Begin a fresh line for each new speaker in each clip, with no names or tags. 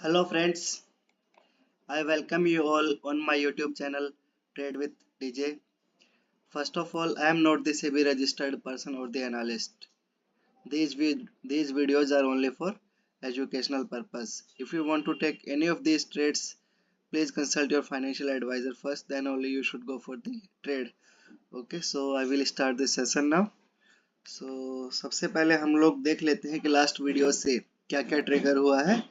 Hello friends, I welcome you all on my YouTube channel Trade with DJ. First of all, I am not the SEBI registered person or the analyst. These videos are only for educational purpose. If you want to take any of these trades, please consult your financial advisor first, then only you should go for the trade. Okay, so I will start this session now. So सबसे पहले हम लोग देख लेते हैं कि last video से क्या क्या ट्रिगर हुआ है,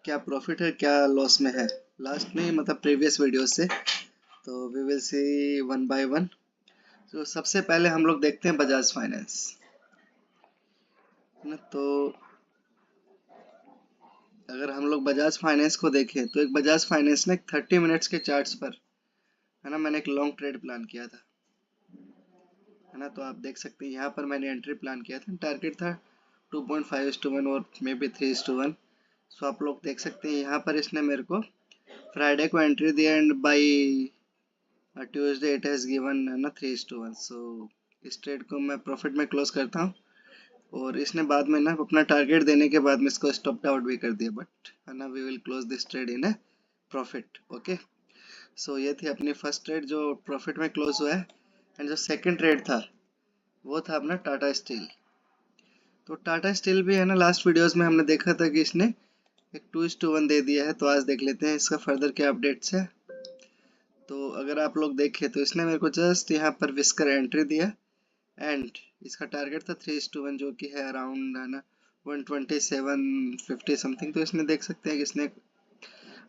क्या प्रॉफिट है, क्या लॉस में है। लास्ट नहीं मतलब प्रीवियस वीडियो से। तो we will see one by one. तो सबसे पहले हम लोग देखते हैं बजाज फाइनेंस, है ना। तो अगर हम लोग बजाज फाइनेंस को देखें तो एक बजाज फाइनेंस ने 30 मिनट्स के चार्ट्स पर, है ना, मैंने एक लॉन्ग ट्रेड प्लान किया था, है ना। तो आप देख सकते हैं यहाँ पर मैंने एंट्री प्लान किया था, टारगेट था 2.5:1 और मे बी 3:1। सो आप लोग देख सकते हैं यहाँ पर इसने मेरे को फ्राइडे को एंट्री दिया and by Tuesday it has given, है ना, 3:1। सो इस ट्रेड को मैं प्रॉफिट में क्लोज करता हूँ। और इसने बाद में ना अपना टारगेट देने के बाद में इसको स्टॉप आउट भी कर दिया, बट है ना we will close this trade in a profit. Okay, so ये थी अपनी फर्स्ट ट्रेड जो प्रॉफिट में क्लोज हुआ है। एंड जो सेकंड ट्रेड था वो था अपना टाटा स्टील। तो टाटा स्टील भी, है ना, लास्ट वीडियोस में हमने देखा था कि इसने एक 2:1 दे दिया है। तो आज देख लेते हैं इसका फर्दर क्या अपडेट्स है। तो अगर आप लोग देखें तो इसने मेरे को जस्ट यहाँ पर विस्कर एंट्री दिया एंड इसका टारगेट था 3:1 जो कि है अराउंड, है ना, 127.50 समथिंग। तो इसने देख सकते हैं कि इसने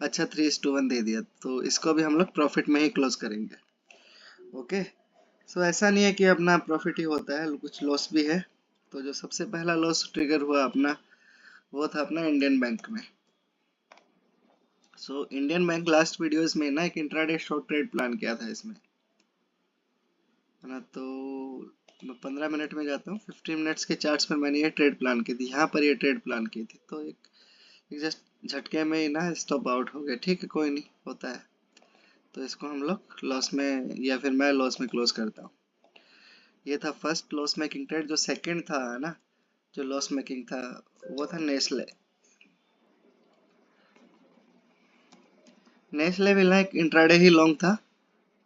अच्छा 3:1 दे दिया। तो इसको भी हम लोग प्रॉफिट में ही क्लोज करेंगे। ओके, सो ऐसा नहीं है कि अपना प्रॉफिट ही होता है, कुछ लॉस भी है। तो जो सबसे पहला लॉस ट्रिगर हुआ अपना वो था अपना इंडियन बैंक में। So Indian bank last videos में ना एक इंट्राडे शॉर्ट ट्रेड प्लान किया था इसमें, है ना। तो मैं 15 मिनट में जाता हूँ। 15 मिनट्स के चार्ट्स पर मैंने ये ट्रेड प्लान की थी, यहाँ पर ये ट्रेड प्लान की थी। तो एक जस्ट झटके में ही ना स्टॉप आउट हो गया। ठीक है, कोई नहीं, होता है। तो इसको हम लोग लॉस में या फिर मैं लॉस में क्लोज करता हूँ। ये था फर्स्ट लॉस मेकिंग ट्रेड। जो सेकंड था, है ना, जो लॉस मेकिंग था वो था नेस्ले। नेस्ले भी लाइक इंट्राडे ही लॉन्ग था,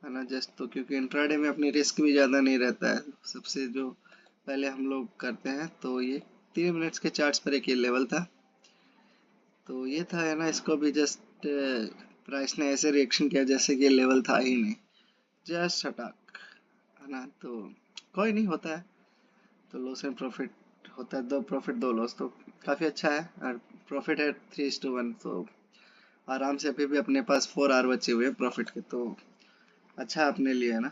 है ना, जस्ट। तो क्योंकि इंट्राडे में अपनी रिस्क भी ज़्यादा नहीं रहता है, सबसे जो पहले हम लोग करते हैं। तो ये 3 मिनट्स के चार्ट्स पर एक ये लेवल था। तो ये था, है ना, इसको भी जस्ट प्राइस ने ऐसे रिएक्शन किया जैसे कि ये लेवल था ही नहीं, जस्ट हटाक, है ना। तो कोई नहीं, होता है। तो लॉस एंड प्रॉफिट होता है, दो प्रॉफिट दो लॉस, तो काफ़ी अच्छा है। और प्रॉफिट है 3:1। तो आराम से अभी भी अपने पास 4 आवर बचे हुए हैं प्रॉफिट के, तो अच्छा अपने लिए, है ना।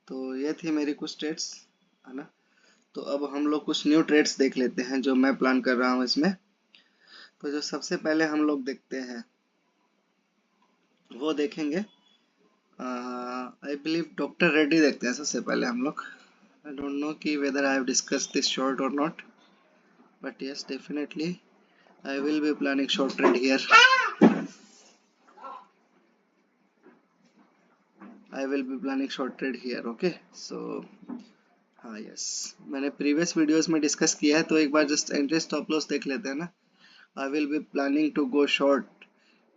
तो ये थी मेरी कुछ ट्रेड्स, है ना। तो अब हम लोग कुछ न्यू ट्रेड्स देख लेते हैं जो मैं प्लान कर रहा हूँ इसमें। तो जो सबसे पहले हम लोग देखते हैं वो देखेंगे, आई बिलीव डॉक्टर रेड्डी देखते हैं सबसे पहले हम लोग। आई डोंट नो कि whether I have discuss this short और not, but yes definitely I will be planning short trade here. I will be planning short trade here. Okay, so हाँ yes, मैंने प्रीवियस वीडियोस में discuss किया है। तो एक बार जस्ट एंट्री स्टॉप लॉस देख लेते हैं ना। I will be planning to go short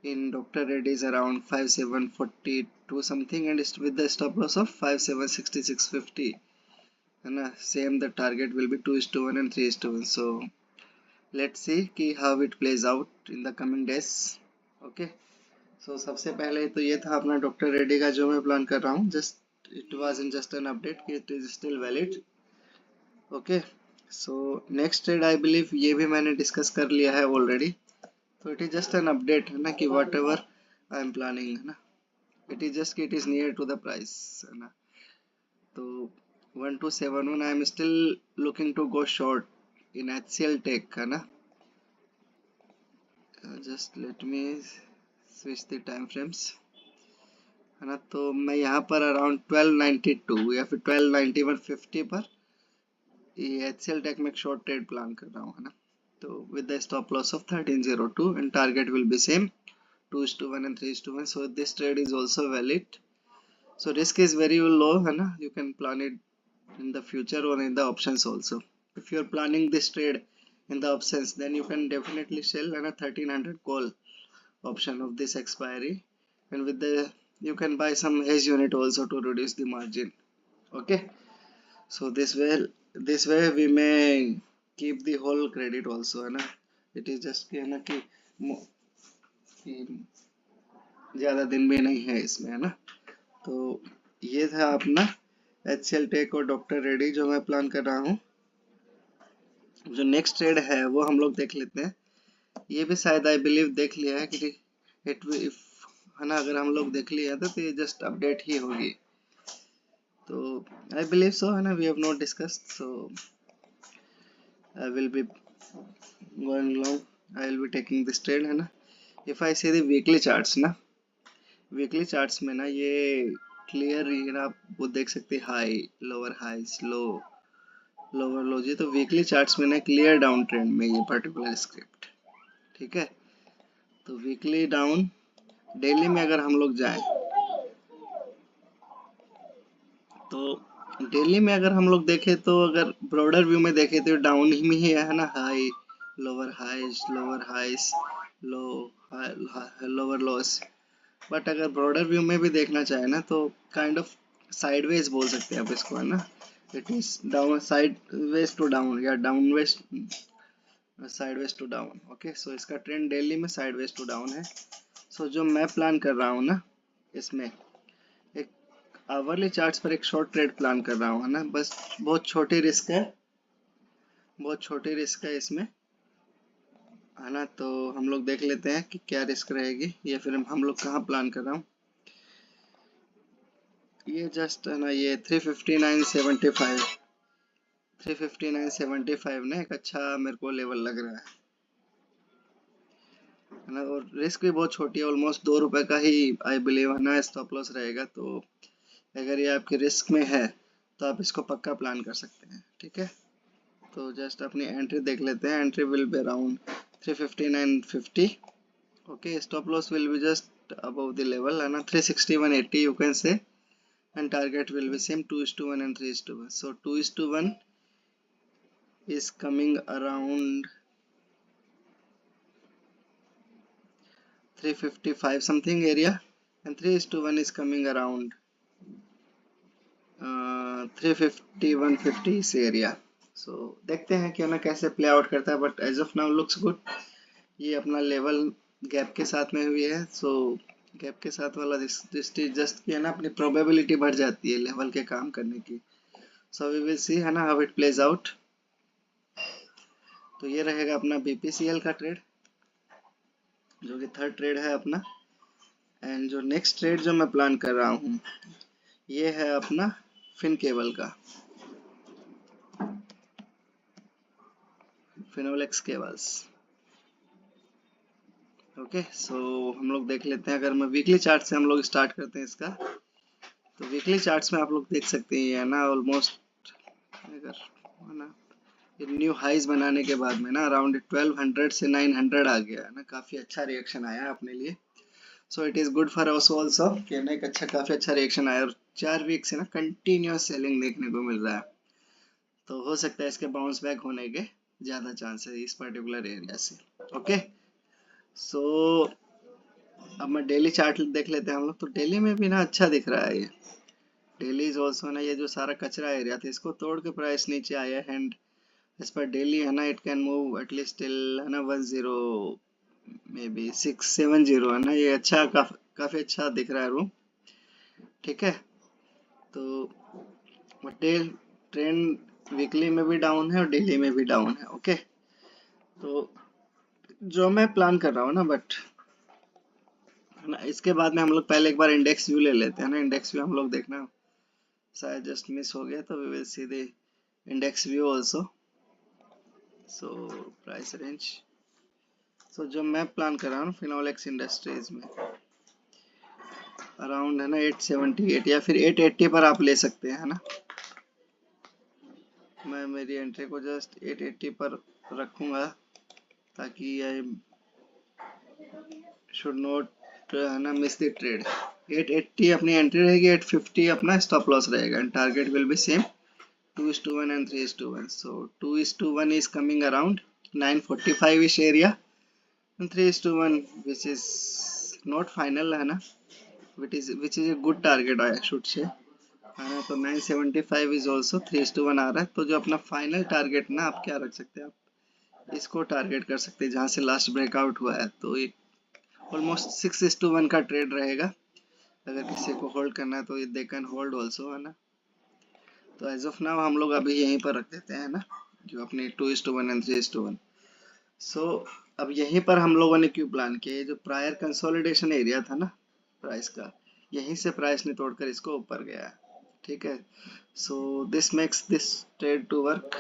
in Dr. Reddy's around 5742 something and with the stop loss of 5766.50, है ना। same the target will be 2:1 and 3:1। so let's see कि how it plays out in the coming days। okay, so सबसे पहले तो ये था अपना doctor Reddy का जो मैं प्लान कर रहा हूँ। Just it was in just an update कि it is still valid. Okay, so next trade I believe ये भी मैंने डिस्कस कर लिया है ऑलरेडी। तो it is just an update, है ना, कि whatever I am planning, है ना, it is just it is near to the price, है ना। तो 1271 I am still looking to go short in HCL tech, है ना। Just let me switch the time frames, है ना। तो मैं यहाँ पर अराउंड 1292 या फिर 1291.50 पर ये HCL टेक में एक शॉर्ट ट्रेड प्लान कर रहा हूँ, है ना। तो with the stop loss of 1302 and target will be same 2:1 and 3:1। so this trade is also valid। so risk is very low, है ना। you can plan it in the future or in the options also। if you are planning this trade in the options then you can definitely sell, है ना, 1300 call option of this expiry, and with the you can buy some hedge unit also to reduce the margin. Okay, so this way we may keep the whole credit also, है ना. it is just कि है ना कि ज़्यादा दिन भी नहीं है इसमें, है ना. तो ये था अपना HCL टेक और डॉक्टर रेडी जो मैं प्लान कर रहा हूँ. जो नेक्स्ट ट्रेड है वो हम लोग देख लेते हैं. ये भी शायद आई बिलीव देख लिया है कि इट इफ, है ना, अगर हम लोग देख लिया तो ये जस्ट अपडेट ही होगी. तो आई बिलीव सो, है ना. We have not discussed, so I will be going long, I will be taking this trade, है ना. If I see the weekly charts ना, वीकली चार्ट्स में ना ये क्लियर है ना, आप वो देख सकते हैं high lower highs low lower low जी. तो वीकली चार्ट्स में ना क्लियर डाउन ट्रेंड में ये पर्टिकुलर स्क्रिप्ट, ठीक है. तो वीकली डाउन. डेली में अगर हम लोग जाएं तो डेली में अगर हम लोग देखें तो अगर ब्रॉडर व्यू में देखें तो डाउन ही में ही है ना. High lower highs low lower lows. But अगर ब्रॉडर व्यू में भी देखना चाहे ना तो काइंड ऑफ साइडवेज बोल सकते हैं आप इसको, है ना. It is down sideways to down या downwards sideways to down. Okay, so इसका ट्रेंड डेली में साइडवेज टू डाउन है. सो जो मैं प्लान कर रहा हूँ ना, इसमें एक आवरली चार्ट्स पर एक शॉर्ट ट्रेड प्लान कर रहा हूँ, है ना. बस बहुत छोटी रिस्क है इसमें, है ना. तो हम लोग देख लेते हैं कि क्या रिस्क रहेगी या फिर हम लोग कहाँ प्लान कर रहा हूँ. ये जस्ट है ना, ये 359.75 ना एक अच्छा मेरे को लेवल लग रहा है ना. और रिस्क भी बहुत छोटी है, ऑलमोस्ट ₹2 का ही आई बिलीव, है ना, स्टॉप लॉस रहेगा. तो अगर ये आपके रिस्क में है तो आप इसको पक्का प्लान कर सकते हैं, ठीक है. तो जस्ट अपनी एंट्री देख लेते हैं. Entry will be around 359.50. Okay, stop loss will be just above the level, है ना, 361.80 you can say. and target will be same 2:1 and 3:1. So 2:1 is coming around 355 something area, and 3:1 is coming around 350 150 इस area. सो देखते हैं कि ना कैसे play out करता है. But as of now looks good. ये अपना लेवल गैप के साथ में हुई है. सो गैप के साथ वाला जस्ट की है ना, अपनी प्रोबेबिलिटी बढ़ जाती है लेवल के काम करने की. सो वी विल सी, है ना, हाउ इट प्लेज आउट. तो ये रहेगा अपना BPCL का ट्रेड, जो कि थर्ड ट्रेड है अपना. एंड जो नेक्स्ट ट्रेड जो मैं प्लान कर रहा हूँ ये है अपना फिन केबल का, फिनोलेक्स केबल्स. ओके, सो हम लोग देख लेते हैं. अगर मैं वीकली चार्ट से हम लोग स्टार्ट करते हैं इसका, तो वीकली चार्ट्स में आप लोग देख सकते हैं, है ना, ऑलमोस्ट अगर, है ना, न्यू हाइज बनाने के बाद में ना अराउंड 1200 से 900 आ गया, है ना. काफ़ी अच्छा रिएक्शन आया अपने लिए. So it is good for us also कि ना एक काफ़ी अच्छा रिएक्शन आया. और 4 वीक से ना कंटिन्यूस सेलिंग देखने को मिल रहा है. तो हो सकता है इसके बाउंस बैक होने के ज़्यादा चांस है इस पर्टिकुलर एरिया से. ओके, सो अब मैं डेली चार्ट देख लेते हैं हम लोग. तो डेली में भी ना अच्छा दिख रहा है ये. डेली इज ऑल्सो ना, ये जो सारा कचरा एरिया था इसको तोड़ के प्राइस नीचे आया है. एंड इस पर डेली है ना, it can move at least till, है ना, 10 मे बी 670, है ना. ये अच्छा काफ़ी अच्छा दिख रहा है रूम, ठीक है. तो टेल ट्रेंड वीकली में भी डाउन है और डेली में भी डाउन है. ओके, तो जो मैं प्लान कर रहा हूँ ना, बट है ना, इसके बाद में हम लोग पहले एक बार इंडेक्स व्यू ले लेते हैं ना. इंडेक्स व्यू हम लोग देखना शायद जस्ट मिस हो गया, तो we will see the index view also. So price range, so जो मैं प्लान कर रहा हूँ फिनोलेक्स इंडस्ट्रीज में अराउंड, है ना, 878 या फिर 880 पर आप ले सकते हैं, है ना. मैं मेरी एंट्री को जस्ट 880 पर रखूँगा ताकि आई शुड नॉट, है ना, मिस द ट्रेड. 880 अपनी एंट्री रहेगी, 850 अपना स्टॉप लॉस रहेगा. And target will be same 2:1 and 3:1. So 2:1 is coming around 945 ish area. 3:1 which is not final है ना, which is a good target I should say है ना। तो 975 इज ऑल्सो 3:1 आ रहा है। तो जो अपना फाइनल टारगेट ना आप क्या रख सकते हैं, आप इसको टारगेट कर सकते हैं जहाँ से लास्ट ब्रेकआउट हुआ है। तो ये ऑलमोस्ट 6:1 का ट्रेड रहेगा। अगर किसी को होल्ड करना है तो दे कैन होल्ड ऑल्सो है ना। तो एज ऑफ नाउ हम लोग अभी यहीं पर रख देते हैं ना, जो अपने 2:1 एंड 3:1। सो अब यहीं पर हम लोगों ने क्यों प्लान किया, ये जो प्रायर कंसोलिडेशन एरिया था ना प्राइस का, यहीं से प्राइस ने तोड़कर इसको ऊपर गया है। ठीक है, so this makes this trade to work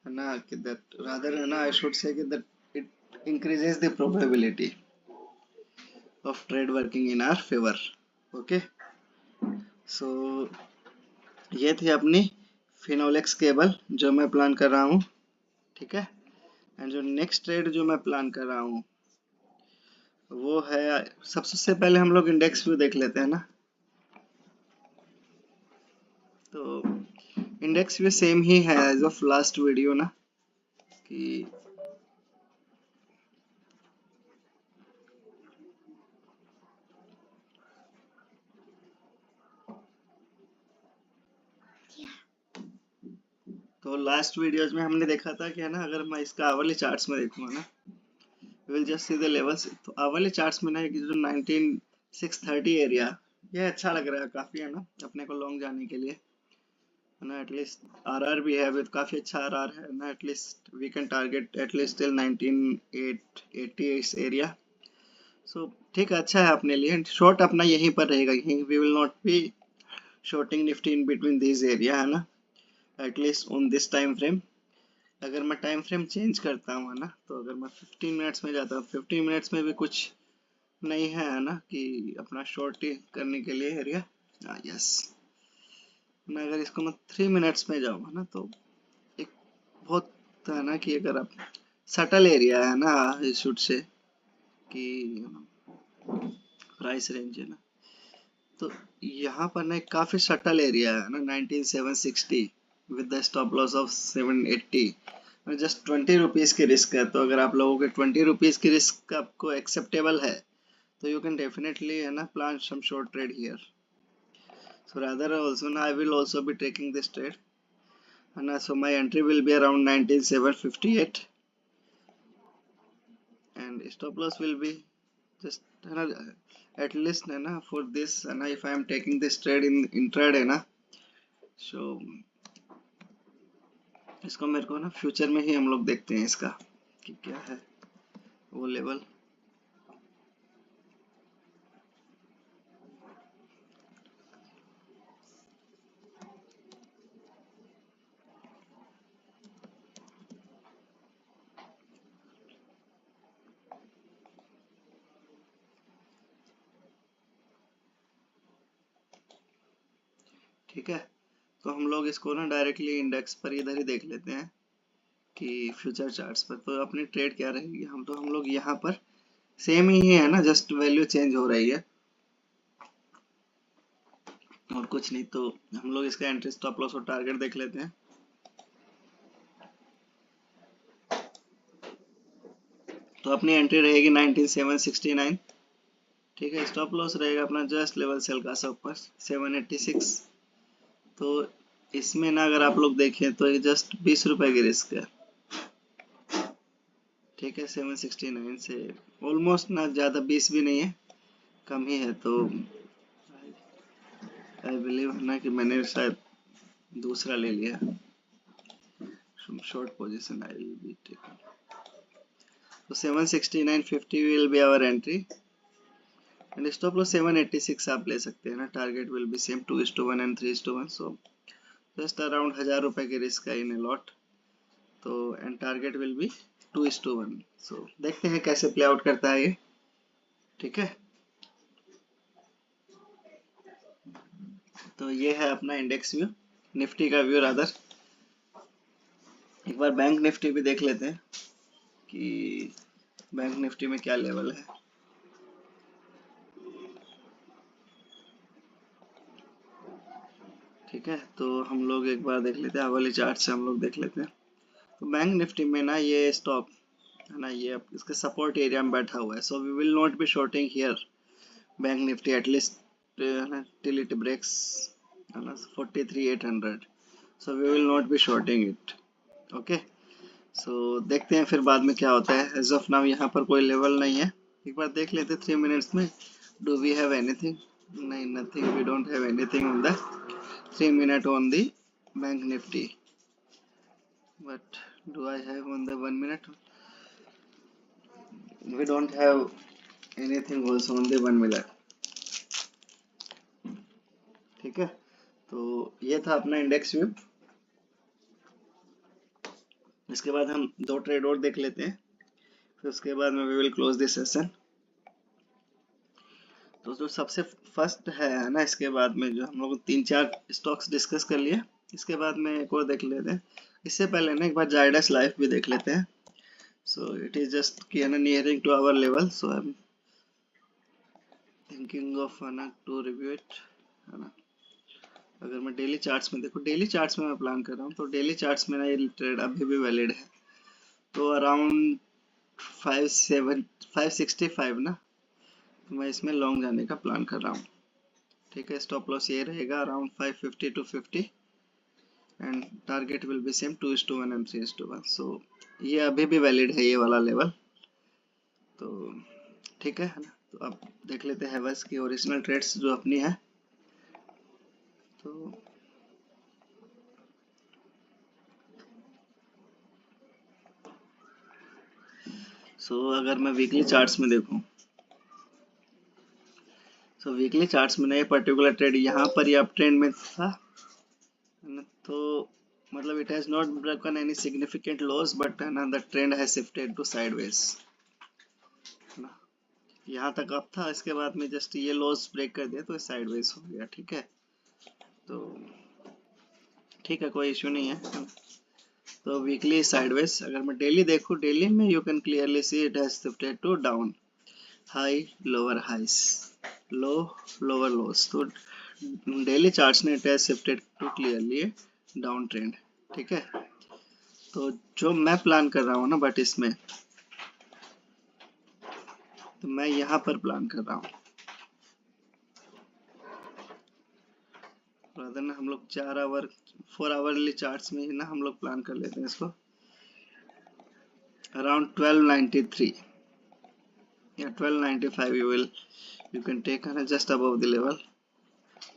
है ना, कि दैट रादर है ना आई शुड से कि that it increases the probability of trade working in our favour. Okay, so ये थी अपनी फिनोलेक्स केबल जो मैं प्लान कर रहा हूँ। ठीक है, एंड जो नेक्स्ट ट्रेड जो मैं प्लान कर रहा हूँ वो है, सबसे पहले हम लोग इंडेक्स व्यू देख लेते हैं ना। तो इंडेक्स व्यू सेम ही है एज ऑफ लास्ट वीडियो ना, कि तो लास्ट वीडियोज में हमने देखा था कि है ना, अगर मैं इसका आवरली चार्ट्स में देखूंगा ना, will just see the levels. तो आवरली चार्ट्स में ना जो 19630 एरिया, ये अच्छा लग रहा है काफी है ना अपने को लॉन्ग जाने के लिए है ना। एटलीस्ट आरआर भी है, विद काफी अच्छा आरआर है ना। At least we can target at least till 19880 इस एरिया। सो ठीक है, अच्छा है अपने लिए। शॉर्ट अपना यहीं पर रहेगा, यहीं we will not be shorting Nifty in between this area है ना, at least on this time frame. अगर मैं टाइम फ्रेम चेंज करता हूँ है ना, तो अगर मैं 15 मिनट्स में जाता हूँ, 15 मिनट्स में भी कुछ नहीं है ना कि अपना शॉर्ट करने के लिए एरिया। यस, मैं अगर इसको मैं 3 मिनट्स में जाऊँ है ना, तो एक बहुत है ना कि अगर आप सटल एरिया है ना, आई शुड से कि प्राइस रेंज है ना, तो यहाँ पर ना एक काफी सटल एरिया है ना 19760 with the stop loss of 780। Just 20 rupees की रिस्क है। तो अगर आप लोगों के 20 रुपीज की रिस्क आपको एक्सेप्टेबल है तो यू कैन डेफिनेटली है ना plan some short trade here. So rather also ना I will also be taking this trade है ना। So my entry will be around 19758 and stop loss will be just है ना at least है ना for this है ना, if I am taking this trade in intraday ना, so इसको मेरे को ना फ्यूचर में ही हम लोग देखते हैं इसका कि क्या है वो लेवल। ठीक है, तो हम लोग इसको ना डायरेक्टली इंडेक्स पर इधर ही देख लेते हैं कि फ्यूचर चार्ट्स पर तो अपनी ट्रेड क्या रहेगी। हम लोग यहाँ पर सेम ही है ना, जस्ट वैल्यू चेंज हो रही है और कुछ नहीं। तो हम लोग इसका एंट्री स्टॉप लॉस और टारगेट देख लेते हैं। तो अपनी एंट्री रहेगी 19769। ठीक है, स्टॉप लॉस रहेगा अपना जस्ट लेवल सेल का ऊपर 786। तो इसमें ना अगर आप लोग देखें तो ये जस्ट 20 रुपए की रिस्क है। ठीक है, 769 से ऑलमोस्ट ना ज्यादा 20 भी नहीं है, कम ही है। तो आई बिलीव ना कि मैंने शायद दूसरा ले लिया short position I will be taking. तो 769.50 will be our entry and stop loss 786 आप ले सकते हैं ना। Target will be same 2:1 and 3:1। So just around 1000 रुपए की रिस्क है इन ए लॉट। तो एंड टारगेट विल बी 2:1। सो देखते हैं कैसे प्ले आउट करता है ये। ठीक है, तो ये है अपना इंडेक्स व्यू, निफ्टी का व्यू रादर। एक बार बैंक निफ्टी भी देख लेते हैं कि बैंक निफ्टी में क्या लेवल है। ठीक है, तो हम लोग एक बार देख लेते हैं, वाले चार्ट से हम लोग देख लेते हैं। तो बैंक निफ्टी में ना ये स्टॉप है ना, ये अब इसके सपोर्ट एरिया में बैठा हुआ है, so we will not be shorting here bank Nifty at least till it breaks, है ना, 43,800, so we will not be shorting it. Okay, so देखते हैं फिर बाद में क्या होता है। एज ऑफ नाउ यहाँ पर कोई लेवल नहीं है, एक बार देख लेते 3 मिनट्स में। Do we have anything? नहीं, nothing, we don't have anything on the 3 minute on the bank Nifty, but do I have on the 1 minute? We don't have anything also on the 1 minute. ठीक है, तो ये था अपना index view. इसके बाद हम 2 ट्रेड और देख लेते हैं, फिर उसके बाद में we will close this session. तो जो सबसे फर्स्ट है ना, इसके बाद में जो हम लोग 3-4 स्टॉक्स डिस्कस कर लिए, इसके बाद में एक और देख लेते हैं। इससे पहले ना एक बार जायडस लाइफ भी देख लेते हैं। सो इट इज जस्ट कि ना nearing to our level, so I am thinking of to review it, है ना। अगर मैं डेली चार्ट्स में देखूँ, डेली चार्ट्स में मैं प्लान कर रहा हूँ, तो डेली चार्ट्स में ना ये ट्रेड अभी भी वैलिड है। तो अराउंड 565 ना, तो मैं इसमें लॉन्ग जाने का प्लान कर रहा हूँ। ठीक है, स्टॉप लॉस ये रहेगा around 550 to 50 and target will be same 2:1 and 3:1। सो ये अभी भी वैलिड है ये वाला लेवल, तो ठीक है ना। तो अब देख लेते हैं हैवेल्स की ओरिजिनल ट्रेड्स जो अपनी है। तो अगर मैं वीकली चार्ट्स में देखूं, वीकली चार्ट्स में ना ये पर्टिकुलर ट्रेड यहाँ पर ये अप ट्रेंड में था, है ना, तो मतलब it has not broken any significant loss, but है ना the trend has shifted to sideways, है ना। यहाँ तक अप था, इसके बाद में जस्ट ये लॉस ब्रेक कर दिया तो साइडवेज हो गया। ठीक है, तो ठीक है, कोई इश्यू नहीं है। तो वीकली साइडवेज, अगर मैं डेली देखूं, डेली में you can clearly see it has shifted to down, high lower highs, low lower lows. तो डेली चार्ट्स ने it has shifted to clearly down trend. ठीक है, तो जो मैं प्लान कर रहा हूँ ना, बट इसमें तो मैं यहाँ पर प्लान कर रहा हूँ, ना हम लोग 4 आवरली चार्ट्स में ही ना हम लोग प्लान कर लेते हैं इसको अराउंड 1293 या 1295, you can take just above the level.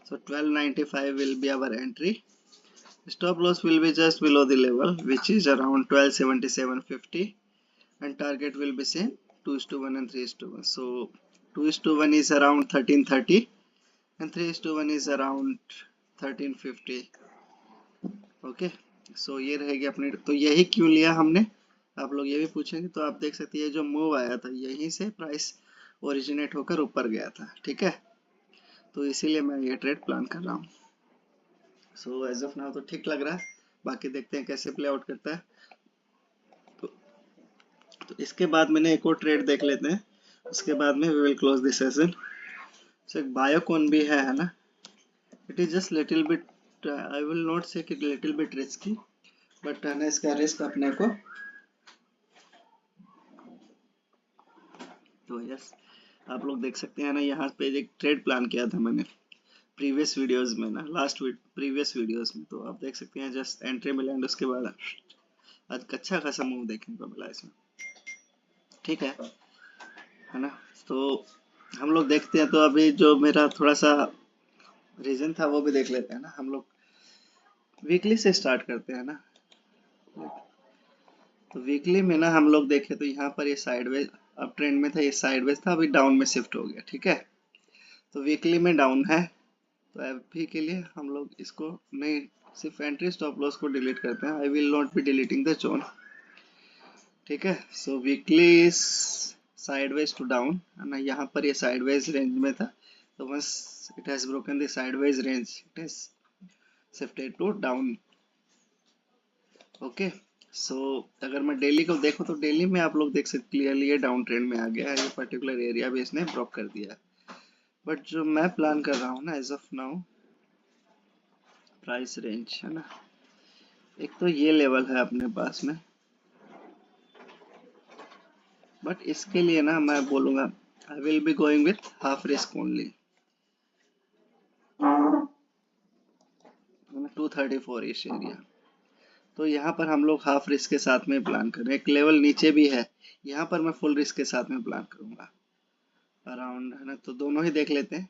So 1295 will be our entry. Stop loss will be just below the level, which is around 1277.50, and target will be same 2:1 and 3:1. So 2:1 is around 1330 and 3:1 is around 1350. Okay, so ये रहेगी अपनी। तो यही क्यों लिया हमने, आप लोग ये भी पूछेंगे, तो आप देख सकते हैं ये जो मूव आया था यहीं से प्राइस ओरिजिनेट होकर ऊपर गया था। ठीक है, तो इसीलिए मैं ये ट्रेड प्लान कर रहा हूँ। सो एज ऑफ नाउ तो ठीक लग रहा है, बाकी देखते हैं कैसे प्ले आउट करता है। तो इसके बाद मैंने एक और ट्रेड देख लेते हैं, उसके बाद में we will close this session. So एक बायोकॉन भी है ना, it is just little bit, I will not say कि लिटिल बिट रिस्की, बट है ना इसका रिस्क अपने को, तो यस आप लोग देख सकते हैं ना, यहाँ पे एक ट्रेड प्लान किया था मैंने प्रीवियस वीडियोस में ना, प्रीवियस वीडियोस में, तो आप देख सकते हैं जस्ट एंट्री मिला एंड उसके बाद आज अच्छा खासा मूव देखने को मिला इसमें। ठीक है ना। तो हम लोग देखते हैं, तो अभी जो मेरा थोड़ा सा रीजन था वो भी देख लेते हैं ना। हम लोग वीकली से स्टार्ट करते हैं ना। तो वीकली में ना हम लोग देखें तो यहाँ पर ये साइडवेज अब ट्रेंड में था, ये साइडवेज था, अभी डाउन में शिफ्ट हो गया। ठीक है, तो वीकली में डाउन है, तो अभी के लिए हम लोग इसको नहीं, सिर्फ एंट्री स्टॉप लॉस को डिलीट करते हैं। I will not be deleting the zone. ठीक है, so weekly sideways to down, है ना, यहाँ पर ये साइडवेज रेंज में था, तो बस it has broken the sideways range, it has shifted to down. Okay, so अगर मैं डेली को देखूं, तो डेली में आप लोग देख सकते क्लियरली ये डाउन ट्रेंड में आ गया है, ये पर्टिकुलर एरिया भी इसने ब्रोक कर दिया है। बट जो मैं प्लान कर रहा हूँ ना as of now, price range है ना, एक तो ये लेवल है अपने पास में, बट इसके लिए ना मैं बोलूँगा आई will be going with half risk only, 234 इस एरिया। तो यहाँ पर हम लोग हाफ रिस्क के साथ में प्लान कर रहे हैं। एक लेवल नीचे भी है, यहाँ पर मैं फुल रिस्क के साथ में प्लान करूंगा अराउंड, है ना। तो दोनों ही देख लेते हैं।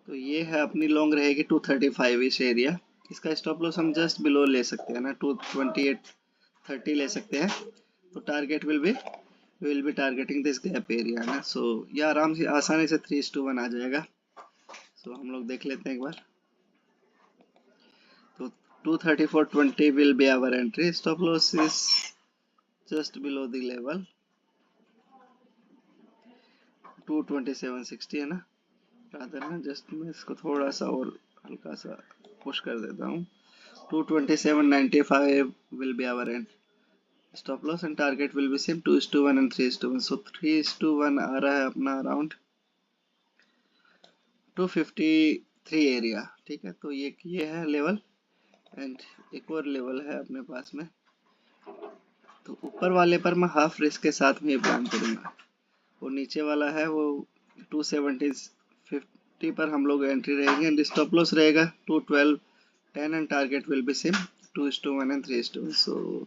तो ये है अपनी लॉन्ग रहेगी 235 इस एरिया। इसका स्टॉप लॉस हम जस्ट बिलो ले सकते हैं ना, 228.30 ले सकते हैं। तो target will B targeting this gap area ना। सो ये आराम से आसानी से 3:1 आ जाएगा। सो हम लोग देख लेते हैं एक बार। तो 234.20 will be our entry. Stop loss is just below the level 227.60 है ना। रादर ना जस्ट मैं इसको थोड़ा सा और हल्का सा पुश कर देता हूँ। 227.95 will be our end. Stop loss and target will be same 2:1 and 3:1. So 3:1 आ रहा है अपना अराउंड 253 एरिया। ठीक है, तो ये है लेवल एंड एक और लेवल है अपने पास में। तो ऊपर वाले पर मैं हाफ रिस्क के साथ में प्लान करूंगा, वो नीचे वाला है वो 270 पर हम लोग एंट्री रहेगी एंड स्टॉप लॉस रहेगा 212.10 and target will be same 2:1 and 3:1। सो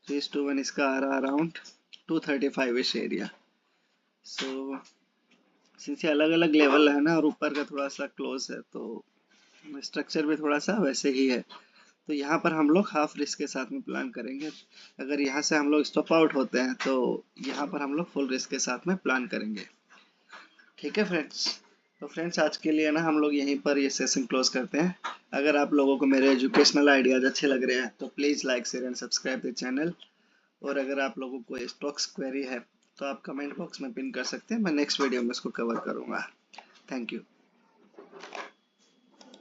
3:1 इसका आ रहा अराउंड 235 इस एरिया। सो सिंस ये अलग अलग लेवल है ना और ऊपर का थोड़ा सा क्लोज है, तो स्ट्रक्चर भी थोड़ा सा वैसे ही है। तो यहाँ पर हम लोग हाफ रिस्क के साथ में प्लान करेंगे। अगर यहाँ से हम लोग स्टॉप आउट होते हैं तो यहाँ पर हम लोग फुल रिस्क के साथ में प्लान करेंगे। ठीक है फ्रेंड्स, तो फ्रेंड्स आज के लिए ना हम लोग यहीं पर ये सेशन क्लोज करते हैं। अगर आप लोगों को मेरे एजुकेशनल आइडियाज अच्छे लग रहे हैं तो please like share and subscribe the channel. और अगर आप लोगों को स्टॉक्स क्वेरी है तो आप कमेंट बॉक्स में पिन कर सकते हैं, मैं नेक्स्ट वीडियो में इसको कवर करूँगा। Thank you.